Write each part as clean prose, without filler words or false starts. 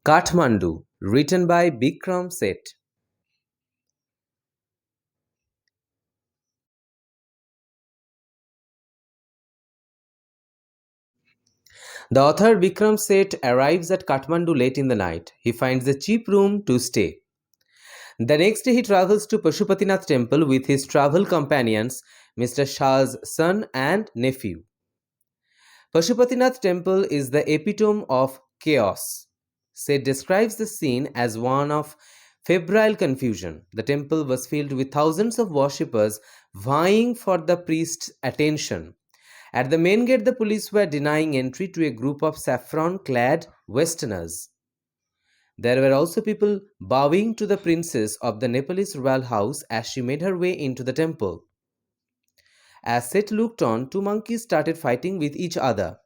Kathmandu, written by Bikram Seth. The author Bikram Seth arrives at Kathmandu late in the night. He finds a cheap room to stay. The next day, he travels to Pashupatinath temple with his travel companions, Mr. Shah's son and nephew. Pashupatinath temple is the epitome of chaos. Seth describes the scene as one of febrile confusion. The temple was filled with thousands of worshippers vying for the priest's attention. At the main gate, the police were denying entry to a group of saffron clad Westerners. There were also people bowing to the princess of the Nepalese royal house as she made her way into the temple. As Seth looked on, two monkeys started fighting with each other.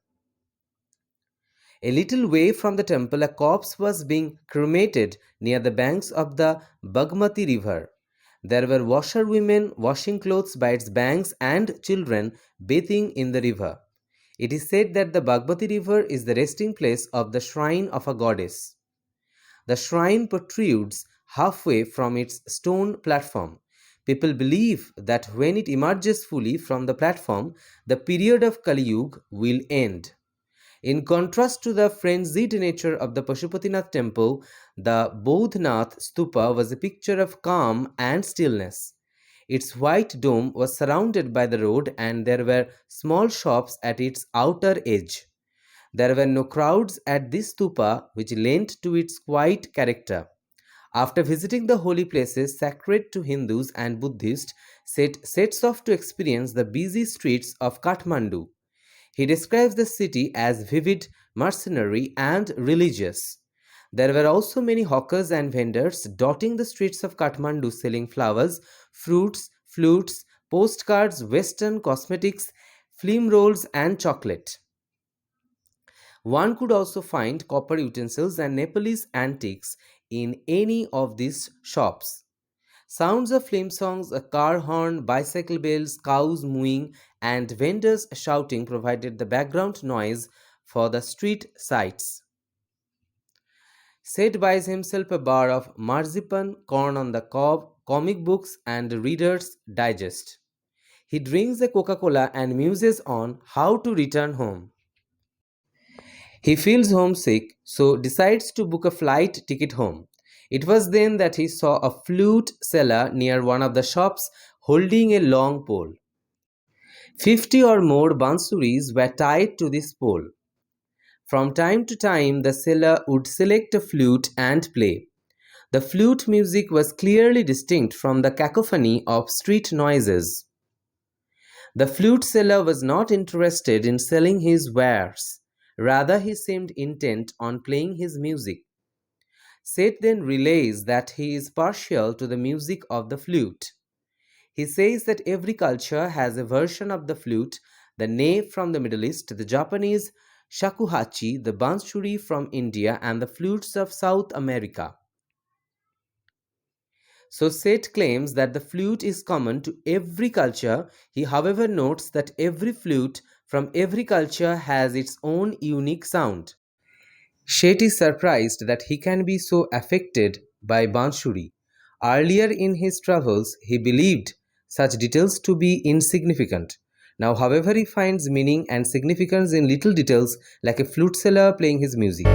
A little way from the temple, a corpse was being cremated near the banks of the Bagmati river. There were washerwomen washing clothes by its banks and children bathing in the river. It is said that the Bagmati river is the resting place of the shrine of a goddess. The shrine protrudes halfway from its stone platform. People believe that when it emerges fully from the platform, the period of Kali Yuga will end. In contrast to the frenzied nature of the Pashupatinath temple, the Bodhnath stupa was a picture of calm and stillness. Its white dome was surrounded by the road, and there were small shops at its outer edge. There were no crowds at this stupa, which lent to its quiet character. After visiting the holy places sacred to Hindus and Buddhists, Seth sets off to experience the busy streets of Kathmandu. He describes the city as vivid, mercenary, and religious. There were also many hawkers and vendors dotting the streets of Kathmandu selling flowers, fruits, flutes, postcards, western cosmetics, film rolls, and chocolate. One could also find copper utensils and Nepalese antiques in any of these shops. Sounds of flame songs, a car horn, bicycle bells, cows mooing, and vendors shouting provided the background noise for the street sights. Seth buys himself a bar of marzipan, corn on the cob, comic books, and Reader's Digest. He drinks a Coca Cola and muses on how to return home. He feels homesick, so decides to book a flight ticket home. It was then that he saw a flute seller near one of the shops holding a long pole. 50 or more bansuris were tied to this pole. From time to time, the seller would select a flute and play. The flute music was clearly distinct from the cacophony of street noises. The flute seller was not interested in selling his wares. Rather, he seemed intent on playing his music. Seth then relays that he is partial to the music of the flute. He says that every culture has a version of the flute, the ney from the Middle East, the Japanese shakuhachi, the bansuri from India, and the flutes of South America. So Seth claims that the flute is common to every culture. He, however, notes that every flute from every culture has its own unique sound. Seth is surprised that he can be so affected by Bansuri. Earlier in his travels, he believed such details to be insignificant. Now, however, he finds meaning and significance in little details like a flute seller playing his music.